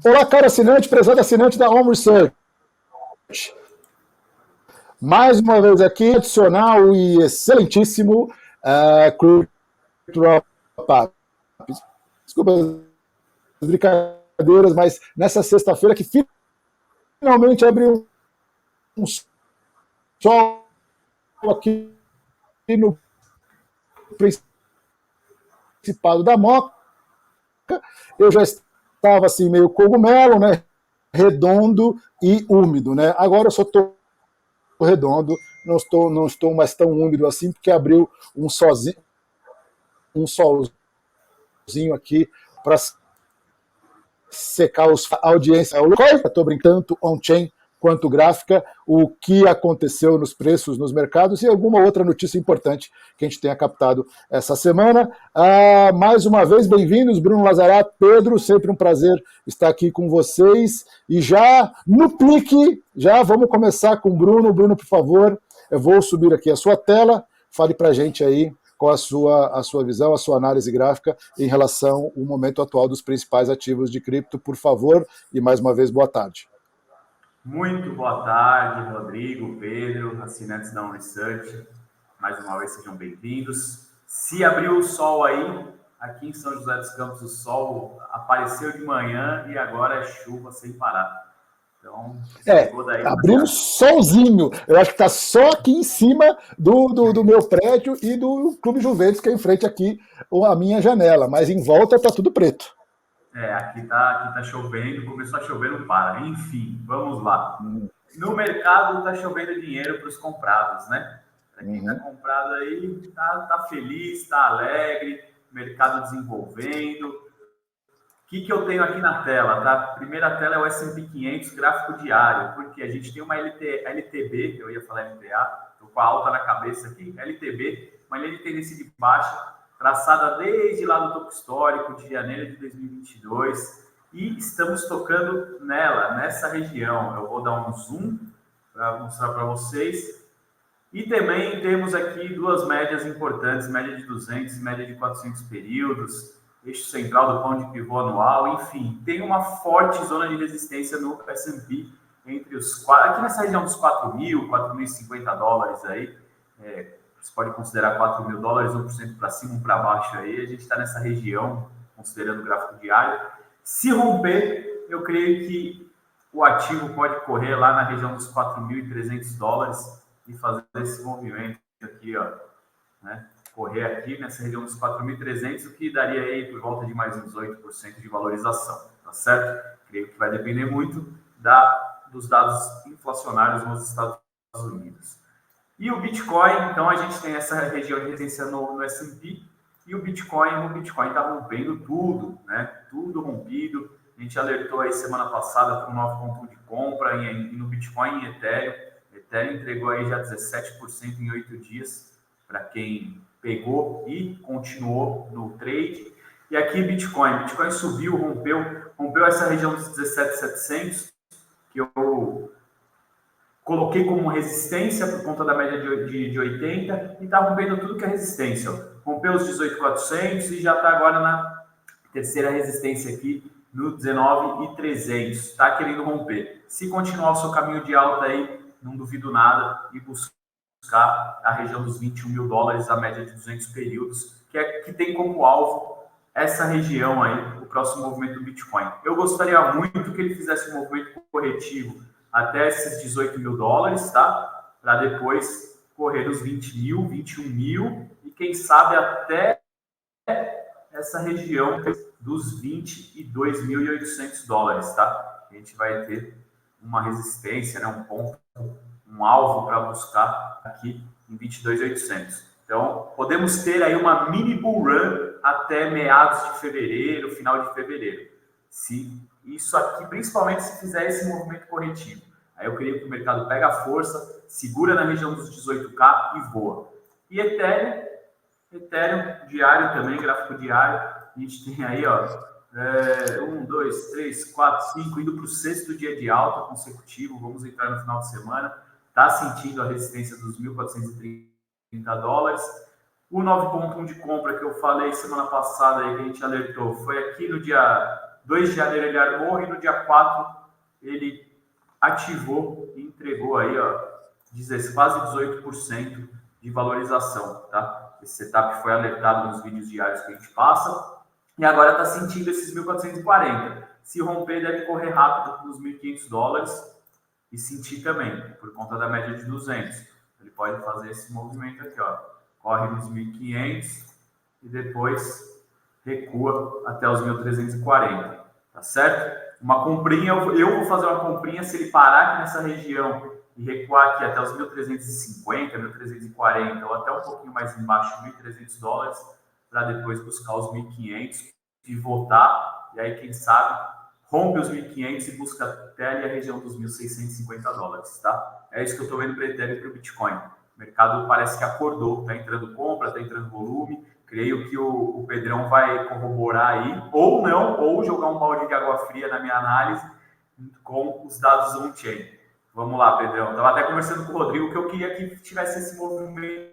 Olá, caro assinante, prezado assinante da Home Research. Mais uma vez aqui, adicional e excelentíssimo Cultural Papo. Desculpa as brincadeiras, mas nessa sexta-feira que finalmente abriu um sol aqui no Principado da Moca, eu já estava assim meio cogumelo, né? Redondo e úmido, né? Agora eu só estou redondo, não estou mais tão úmido assim, porque abriu um solzinho aqui para secar a audiência. Estou brincando, tanto on-chain quanto gráfica, o que aconteceu nos preços nos mercados e alguma outra notícia importante que a gente tenha captado essa semana. Mais uma vez, bem-vindos, Bruno Lazarato, Pedro, sempre um prazer estar aqui com vocês. E já no clique, já vamos começar com o Bruno. Bruno, por favor, eu vou subir aqui a sua tela, fale para a gente aí qual a sua visão, a sua análise gráfica em relação ao momento atual dos principais ativos de cripto, por favor, e mais uma vez, boa tarde. Muito boa tarde, Rodrigo, Pedro, assinantes da Research. Mais uma vez, sejam bem-vindos. Se abriu o sol aí, aqui em São José dos Campos, o sol apareceu de manhã e agora é chuva sem parar. Então, abriu um solzinho. Eu acho que está só aqui em cima do meu prédio e do Clube Juventus, que é em frente aqui, a minha janela. Mas em volta está tudo preto. Aqui tá chovendo, começou a chover, não para. Enfim, vamos lá. No mercado está chovendo dinheiro para os comprados, né? Para quem está comprado aí, tá feliz, está alegre, mercado desenvolvendo. O que eu tenho aqui na tela, tá? A primeira tela é o S&P 500 gráfico diário, porque a gente tem uma LTB, eu ia falar LTA, estou com a alta na cabeça aqui, LTB, uma linha de tendência de baixa, traçada desde lá do topo histórico de janeiro de 2022, e estamos tocando nessa região. Eu vou dar um zoom para mostrar para vocês. E também temos aqui duas médias importantes, média de 200 e média de 400 períodos, eixo central do pão de pivô anual, enfim, tem uma forte zona de resistência no S&P entre os aqui nessa região dos 4.000, 4.050 dólares aí, você pode considerar 4 mil dólares, 1% para cima, 1 para baixo aí, a gente está nessa região, considerando o gráfico diário. Se romper, eu creio que o ativo pode correr lá na região dos 4.300 dólares e fazer esse movimento aqui, ó, né? Correr aqui nessa região dos 4.300, o que daria aí por volta de mais uns 8% de valorização, tá certo? Creio que vai depender muito dos dados inflacionários nos Estados Unidos. E o Bitcoin, então a gente tem essa região de resistência no S&P, e o Bitcoin está rompendo tudo, né? Tudo rompido. A gente alertou aí semana passada para um novo ponto de compra no Bitcoin e Ethereum. Ethereum entregou aí já 17% em 8 dias, para quem pegou e continuou no trade. E aqui Bitcoin subiu, rompeu essa região dos 17.700, que eu coloquei como resistência por conta da média de 80, e está rompendo tudo que é resistência. Rompeu os 18.400 e já está agora na terceira resistência aqui, no 19.300. Está querendo romper. Se continuar o seu caminho de alta aí, não duvido nada, e buscar a região dos 21 mil dólares, a média de 200 períodos, que tem como alvo essa região aí, o próximo movimento do Bitcoin. Eu gostaria muito que ele fizesse um movimento corretivo até esses 18 mil dólares, tá? Para depois correr os 20 mil, 21 mil e quem sabe até essa região dos 22.800 dólares, tá? A gente vai ter uma resistência, né? Um ponto, um alvo para buscar aqui em 22.800. Então, podemos ter aí uma mini bull run até meados de fevereiro, final de fevereiro. Isso aqui, principalmente se fizer esse movimento corretivo. Aí eu creio que o mercado pega a força, segura na região dos 18K e voa. E Ethereum diário também, gráfico diário. A gente tem aí, ó, 1, 2, 3, 4, 5, indo para o 6º dia de alta consecutivo. Vamos entrar no final de semana. Está sentindo a resistência dos 1.430 dólares. O novo ponto de compra que eu falei semana passada, aí, que a gente alertou, foi aqui no dia 2 de janeiro ele armou e no dia 4 ele ativou e entregou aí, ó, quase 18% de valorização, tá? Esse setup foi alertado nos vídeos diários que a gente passa e agora está sentindo esses 1.440. Se romper, deve correr rápido nos $1.500 e sentir também, por conta da média de 200. Ele pode fazer esse movimento aqui, ó. Corre nos 1.500 e depois recua até os 1.340, tá certo? Uma comprinha, eu vou fazer uma comprinha se ele parar aqui nessa região e recuar aqui até os 1.350, 1.340 ou até um pouquinho mais embaixo, $1.300, para depois buscar os 1.500 e voltar, e aí quem sabe rompe os 1.500 e busca até ali a região dos $1.650, tá? É isso que eu estou vendo para o Ethereum e para o Bitcoin. O mercado parece que acordou, está entrando compra, está entrando volume. Creio que o Pedrão vai corroborar aí, ou não, ou jogar um balde de água fria na minha análise com os dados on-chain. Vamos lá, Pedrão. Estava até conversando com o Rodrigo que eu queria que tivesse esse movimento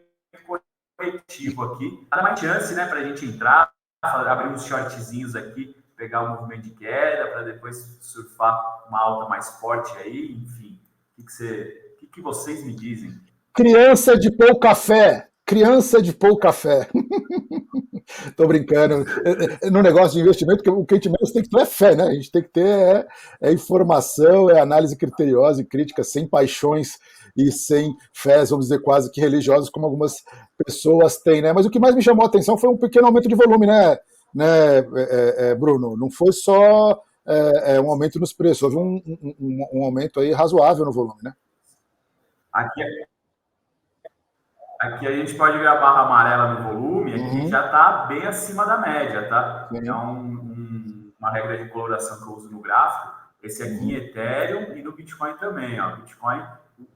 coletivo aqui. Dá mais chance, né, para a gente entrar, abrir uns shortzinhos aqui, pegar um movimento de queda, para depois surfar uma alta mais forte aí, enfim. O que vocês me dizem? Criança de pouca fé. Criança de pouca fé. Tô brincando. No negócio de investimento, o que a gente menos tem que ter é fé, né? A gente tem que ter informação, análise criteriosa e crítica, sem paixões e sem fés, vamos dizer, quase que religiosas, como algumas pessoas têm, né? Mas o que mais me chamou a atenção foi um pequeno aumento de volume, né, Bruno? Não foi só um aumento nos preços, houve um aumento aí razoável no volume, né? Aqui a gente pode ver a barra amarela no volume, aqui já está bem acima da média, tá? É uma regra de coloração que eu uso no gráfico. Esse aqui em Ethereum e no Bitcoin também, ó. Bitcoin,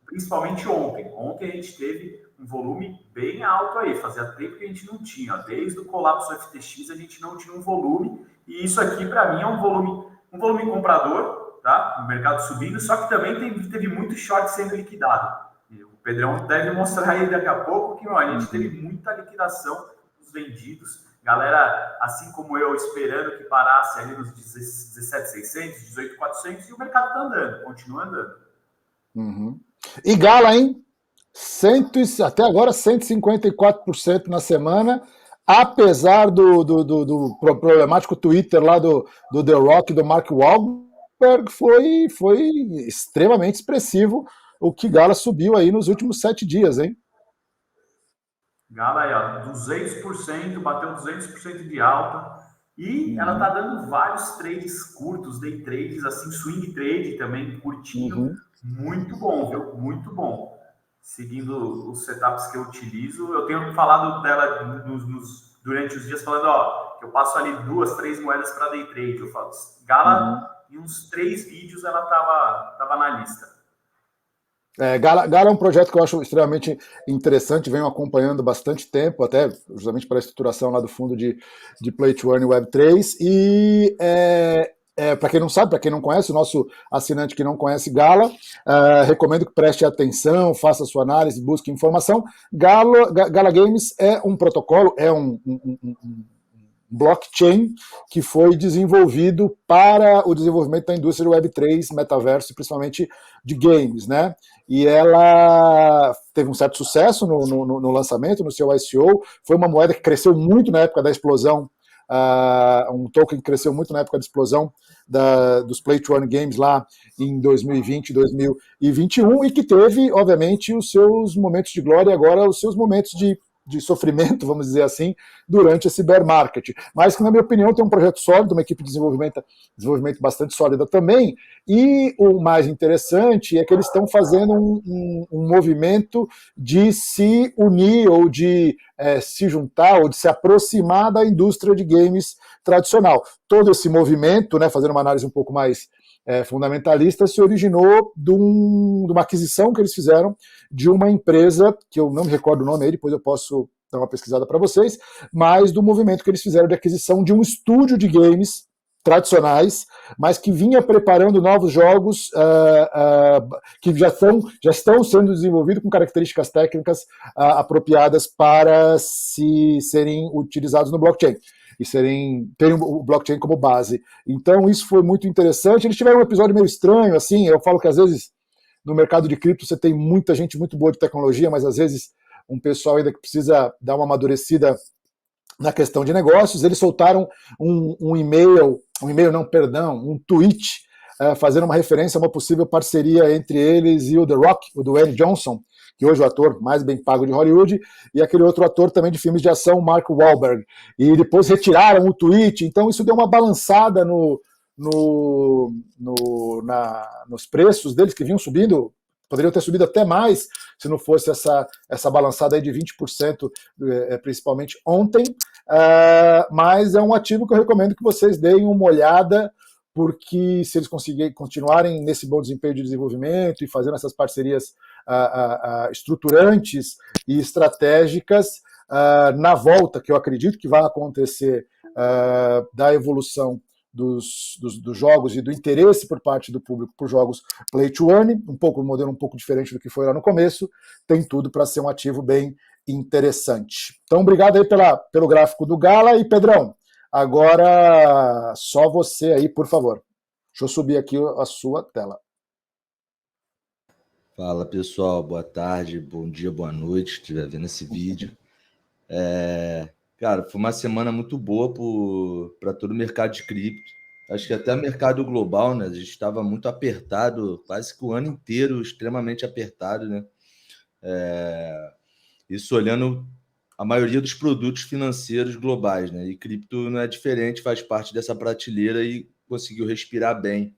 principalmente ontem. Ontem a gente teve um volume bem alto aí, fazia tempo que a gente não tinha. Ó. Desde o colapso FTX a gente não tinha um volume, e isso aqui para mim é um volume comprador, tá? O mercado subindo, só que também teve muito short sendo liquidado. O Pedrão deve mostrar aí daqui a pouco que a gente teve muita liquidação dos vendidos. Galera, assim como eu, esperando que parasse ali nos 17.600, 18.400, e o mercado está andando, continua andando. E Gala, hein? Até agora 154% na semana, apesar do problemático Twitter lá do The Rock, do Mark Wahlberg, foi extremamente expressivo o que Gala subiu aí nos últimos 7 dias, hein? Gala aí, ó, 200%, bateu 200% de alta. E ela tá dando vários trades curtos, day trades, assim, swing trade também, curtinho. Muito bom, viu? Muito bom. Seguindo os setups que eu utilizo, eu tenho falado dela durante os dias, falando, ó, que eu passo ali 2, 3 moedas para day trade. Eu falo, Gala, em uns 3 vídeos ela tava na lista. Gala é um projeto que eu acho extremamente interessante, venho acompanhando bastante tempo, até justamente para a estruturação lá do fundo de Play to Earn Web3, e para quem não sabe, para quem não conhece, o nosso assinante que não conhece Gala, recomendo que preste atenção, faça sua análise, busque informação. Gala Games é um protocolo, é um blockchain que foi desenvolvido para o desenvolvimento da indústria do Web3, metaverso e principalmente de games, né? E ela teve um certo sucesso no lançamento, no seu ICO, foi uma moeda que cresceu muito na época da explosão, um token que cresceu muito na época da explosão dos Play to Earn Games lá em 2020, 2021, e que teve, obviamente, os seus momentos de glória e agora os seus momentos de sofrimento, vamos dizer assim, durante esse bear market, mas que, na minha opinião, tem um projeto sólido, uma equipe de desenvolvimento bastante sólida também, e o mais interessante é que eles estão fazendo um movimento de se unir, ou de se juntar, ou de se aproximar da indústria de games tradicional. Todo esse movimento, né, fazendo uma análise um pouco mais fundamentalista, se originou de uma aquisição que eles fizeram de uma empresa, que eu não me recordo o nome aí, depois eu posso dar uma pesquisada para vocês, mas do movimento que eles fizeram de aquisição de um estúdio de games tradicionais, mas que vinha preparando novos jogos que já estão sendo desenvolvidos com características técnicas apropriadas para serem utilizados no blockchain e terem o blockchain como base. Então isso foi muito interessante. Eles tiveram um episódio meio estranho, assim, eu falo que às vezes no mercado de cripto você tem muita gente muito boa de tecnologia, mas às vezes um pessoal ainda que precisa dar uma amadurecida na questão de negócios. Eles soltaram um tweet fazendo uma referência a uma possível parceria entre eles e o The Rock, o Dwayne Johnson, que hoje é o ator mais bem pago de Hollywood, e aquele outro ator também de filmes de ação, Mark Wahlberg. E depois retiraram o tweet, então isso deu uma balançada nos preços deles, que vinham subindo, poderiam ter subido até mais se não fosse essa balançada aí de 20%, principalmente ontem. Mas é um ativo que eu recomendo que vocês deem uma olhada, porque se eles conseguirem continuarem nesse bom desempenho de desenvolvimento e fazendo essas parcerias estruturantes e estratégicas, na volta, que eu acredito que vai acontecer, da evolução dos jogos e do interesse por parte do público por jogos play to earn, um modelo um pouco diferente do que foi lá no começo, tem tudo para ser um ativo bem interessante. Então, obrigado aí pelo gráfico do Gala. E Pedrão, agora só você aí, por favor. Deixa eu subir aqui a sua tela. Fala pessoal, boa tarde, bom dia, boa noite, se estiver vendo esse vídeo. Cara, foi uma semana muito boa para todo o mercado de cripto. Acho que até o mercado global, né? A gente estava muito apertado, quase que o ano inteiro extremamente apertado, né? Isso olhando a maioria dos produtos financeiros globais, né? E cripto não é diferente, faz parte dessa prateleira e conseguiu respirar bem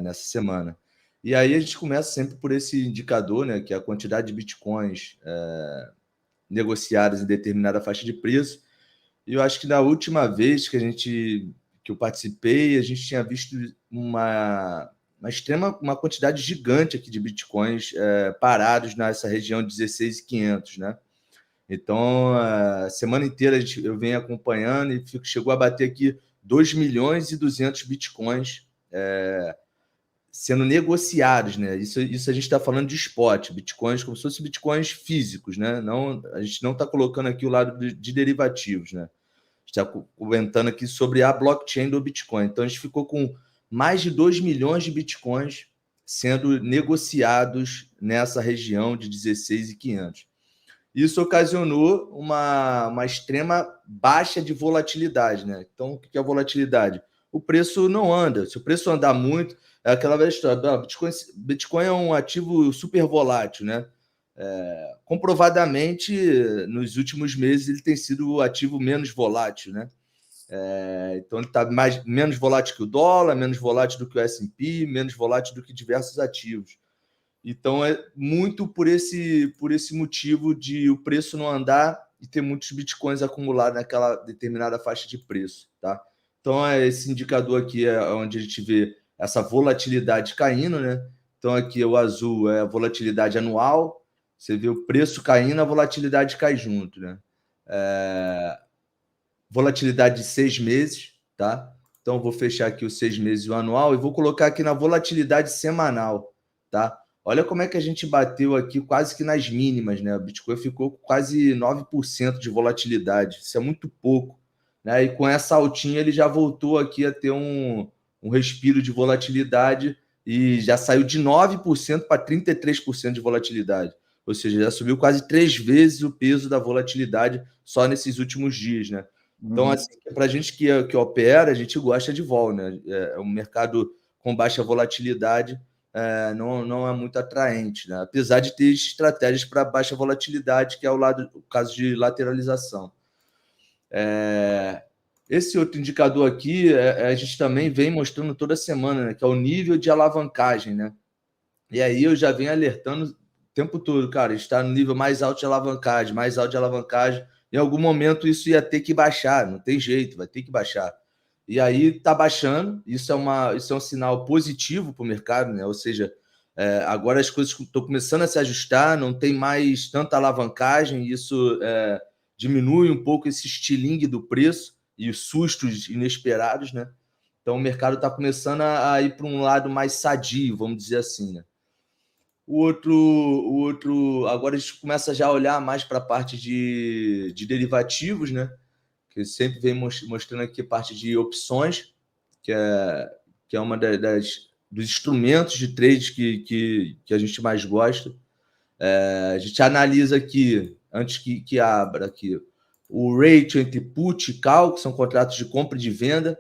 nessa semana. E aí a gente começa sempre por esse indicador, né? Que é a quantidade de bitcoins negociadas em determinada faixa de preço. E eu acho que na última vez que eu participei, a gente tinha visto uma quantidade gigante aqui de bitcoins parados nessa região de 16.500, né? Então, a semana inteira eu venho acompanhando e chegou a bater aqui 2.200.000 bitcoins sendo negociados, né? Isso a gente está falando de spot, bitcoins como se fossem bitcoins físicos, né? Não, a gente não está colocando aqui o lado de derivativos, né? Está comentando aqui sobre a blockchain do Bitcoin. Então, a gente ficou com mais de 2 milhões de bitcoins sendo negociados nessa região de 16.500. Isso ocasionou uma extrema baixa de volatilidade, né? Então, o que é a volatilidade? O preço não anda. Se o preço andar muito, é aquela velha história. Bitcoin é um ativo super volátil, né? Comprovadamente, nos últimos meses, ele tem sido o ativo menos volátil, né? Então, ele está menos volátil que o dólar, menos volátil do que o S&P, menos volátil do que diversos ativos. Então, é muito por esse motivo de o preço não andar e ter muitos bitcoins acumulados naquela determinada faixa de preço, tá? Então, esse indicador aqui é onde a gente vê essa volatilidade caindo, né? Então, aqui o azul é a volatilidade anual, você vê o preço caindo, a volatilidade cai junto, né? Volatilidade de 6 meses, tá? Então, eu vou fechar aqui os 6 meses e o anual e vou colocar aqui na volatilidade semanal, tá? Olha como é que a gente bateu aqui quase que nas mínimas, né? O Bitcoin ficou com quase 9% de volatilidade. Isso é muito pouco, né? E com essa altinha ele já voltou aqui a ter um respiro de volatilidade e já saiu de 9% para 33% de volatilidade. Ou seja, já subiu quase 3 vezes o peso da volatilidade só nesses últimos dias, né? Então, assim, para a gente que opera, a gente gosta de vol, né? É um mercado com baixa volatilidade, não é muito atraente, né? Apesar de ter estratégias para baixa volatilidade, que é o caso de lateralização. Esse outro indicador aqui, a gente também vem mostrando toda semana, né? Que é o nível de alavancagem, né? E aí eu já venho alertando o tempo todo, cara, está no nível mais alto de alavancagem, mais alto de alavancagem. Em algum momento isso ia ter que baixar, não tem jeito, vai ter que baixar. E aí está baixando, isso é um sinal positivo para o mercado, né? Ou seja, agora as coisas estão começando a se ajustar, não tem mais tanta alavancagem, isso diminui um pouco esse estilingue do preço e os sustos inesperados, né? Então, o mercado está começando a ir para um lado mais sadio, vamos dizer assim, né? O outro, agora a gente começa já a olhar mais para a parte de derivativos, né? Que sempre vem mostrando aqui a parte de opções, que é uma dos instrumentos de trade que a gente mais gosta. A gente analisa aqui, antes que abra aqui, o ratio entre put e call, que são contratos de compra e de venda,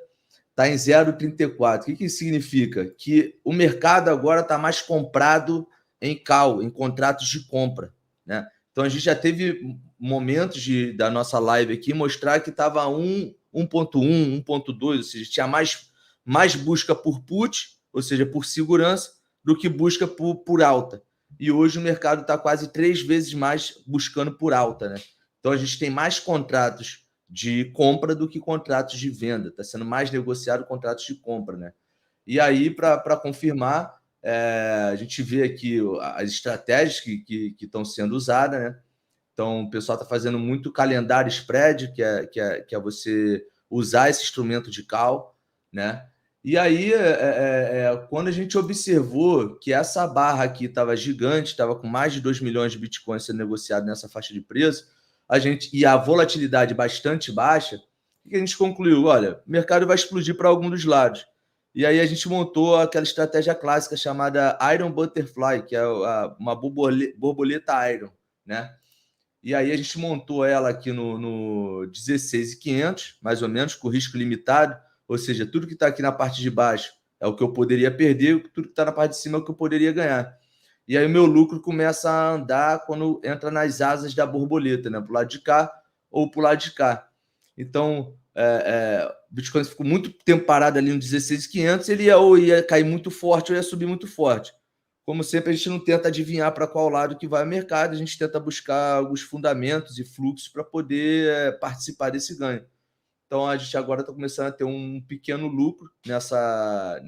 está em 0,34. O que isso significa? Que o mercado agora está mais comprado em call, em contratos de compra, né? Então, a gente já teve momentos da nossa live aqui mostrar que estava 1.1, 1.2, ou seja, tinha mais busca por put, ou seja, por segurança, do que busca por alta. E hoje o mercado está quase 3 vezes mais buscando por alta, né? Então, a gente tem mais contratos de compra do que contratos de venda. Está sendo mais negociado contratos de compra, né? E aí, para confirmar, a gente vê aqui as estratégias que estão sendo usadas, né? Então, o pessoal está fazendo muito calendário spread, que é você usar esse instrumento de call, né? E aí, quando a gente observou que essa barra aqui estava gigante, estava com mais de 2 milhões de bitcoins sendo negociado nessa faixa de preço, e a volatilidade bastante baixa, o que a gente concluiu? Olha, o mercado vai explodir para algum dos lados. E aí a gente montou aquela estratégia clássica chamada Iron Butterfly, que é uma borboleta Iron, né? E aí a gente montou ela aqui no 16.500, mais ou menos, com risco limitado, ou seja, tudo que está aqui na parte de baixo é o que eu poderia perder, tudo que está na parte de cima é o que eu poderia ganhar. E aí o meu lucro começa a andar quando entra nas asas da borboleta, né? Para o lado de cá ou para o lado de cá. Então, o Bitcoin ficou muito tempo parado ali no 16.500, ele ia cair muito forte ou ia subir muito forte. Como sempre, a gente não tenta adivinhar para qual lado que vai o mercado, a gente tenta buscar alguns fundamentos e fluxos para poder participar desse ganho. Então, a gente agora está começando a ter um pequeno lucro nessa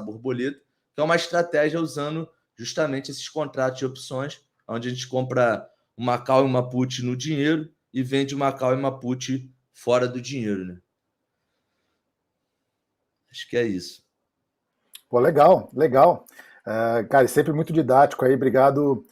borboleta, que é uma estratégia usando justamente esses contratos de opções, onde a gente compra uma call e uma put no dinheiro e vende uma call e uma put fora do dinheiro, né? Acho que é isso. Pô, legal, legal. Cara, sempre muito didático aí. Obrigado,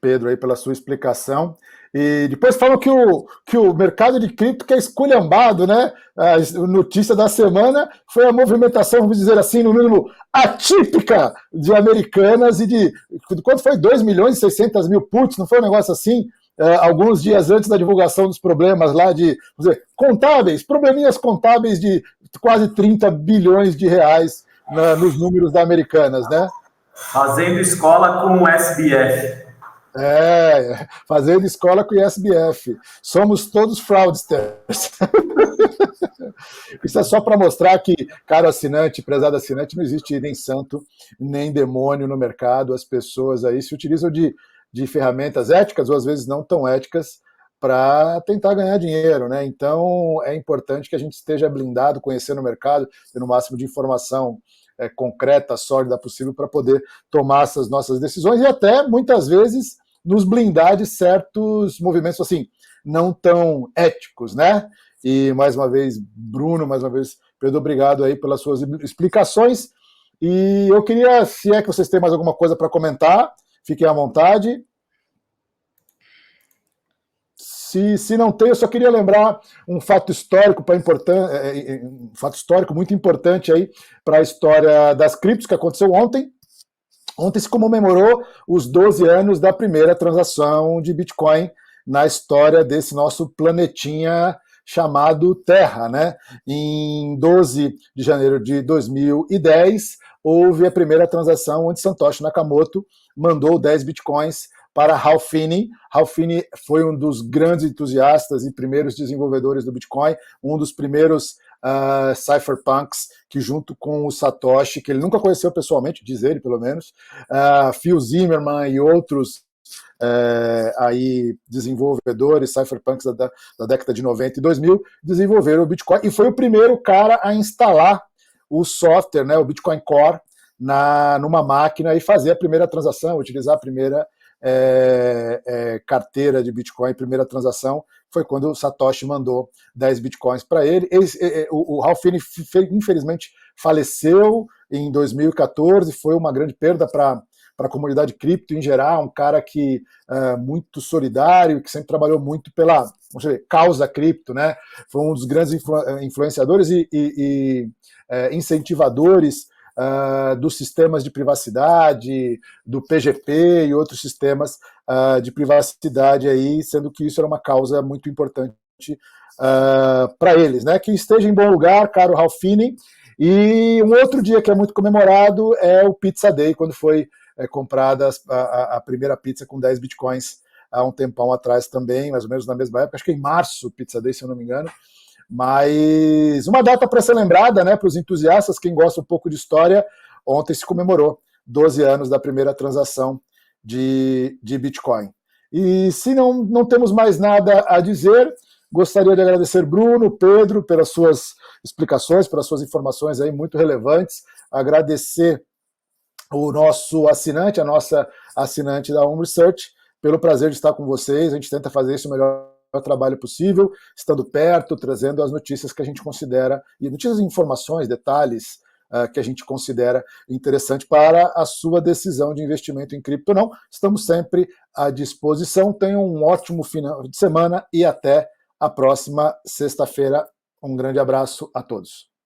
Pedro, aí pela sua explicação. E depois falam que o mercado de cripto que é esculhambado, né? A notícia da semana foi a movimentação, vamos dizer assim, no mínimo atípica de Americanas e de... Quanto foi? 2.600.000 puts, não foi um negócio assim? Alguns dias antes da divulgação dos problemas lá de, vamos dizer, probleminhas contábeis de quase 30 bilhões de reais nos números da Americanas, né? Fazendo escola com o SBF. Fazendo escola com o SBF. Somos todos fraudsters. Isso é só para mostrar que, caro assinante, prezado assinante, não existe nem santo, nem demônio no mercado. As pessoas aí se utilizam de ferramentas éticas, ou às vezes não tão éticas, para tentar ganhar dinheiro, né? Então é importante que a gente esteja blindado, conhecendo o mercado, tendo o máximo de informação concreta, sólida possível, para poder tomar essas nossas decisões e até, muitas vezes, nos blindar de certos movimentos, assim, não tão éticos, né? E, mais uma vez, Bruno, mais uma vez, Pedro, obrigado aí pelas suas explicações. E eu queria, se é que vocês têm mais alguma coisa para comentar, fiquem à vontade. Se não tem, eu só queria lembrar um fato histórico muito importante aí para a história das criptos, que aconteceu ontem. Ontem se comemorou os 12 anos da primeira transação de Bitcoin na história desse nosso planetinha chamado Terra, né? Em 12 de janeiro de 2010, houve a primeira transação onde Satoshi Nakamoto mandou 10 Bitcoins para Hal Finney. Hal Finney foi um dos grandes entusiastas e primeiros desenvolvedores do Bitcoin, um dos primeiros cypherpunks que, junto com o Satoshi, que ele nunca conheceu pessoalmente, diz ele pelo menos, Phil Zimmermann e outros aí desenvolvedores, cypherpunks da década de 90 e 2000, desenvolveram o Bitcoin, e foi o primeiro cara a instalar o software, né, o Bitcoin Core, numa máquina e fazer a primeira transação, utilizar a primeira carteira de Bitcoin, primeira transação, foi quando o Satoshi mandou 10 Bitcoins para ele. O Ralph Finney, infelizmente, faleceu em 2014, foi uma grande perda para a comunidade cripto em geral, um cara que muito solidário, que sempre trabalhou muito pela, vamos dizer, causa cripto, né? Foi um dos grandes influenciadores e incentivadores dos sistemas de privacidade, do PGP e outros sistemas de privacidade aí, sendo que isso era uma causa muito importante para eles, né? Que esteja em bom lugar, caro Ralph Finney. E um outro dia que é muito comemorado é o Pizza Day, quando foi comprada a primeira pizza com 10 bitcoins há um tempão atrás também, mais ou menos na mesma época, acho que em março, Pizza Day, se eu não me engano. Mas uma data para ser lembrada, né, para os entusiastas, quem gosta um pouco de história, ontem se comemorou 12 anos da primeira transação de Bitcoin. E se não temos mais nada a dizer, gostaria de agradecer Bruno, Pedro, pelas suas explicações, pelas suas informações aí muito relevantes, agradecer o nosso assinante, a nossa assinante da Home Research, pelo prazer de estar com vocês. A gente tenta fazer isso o melhor trabalho possível, estando perto, trazendo as notícias que a gente considera, e notícias, informações, detalhes que a gente considera interessante para a sua decisão de investimento em cripto ou não. Estamos sempre à disposição. Tenham um ótimo final de semana e até a próxima sexta-feira. Um grande abraço a todos.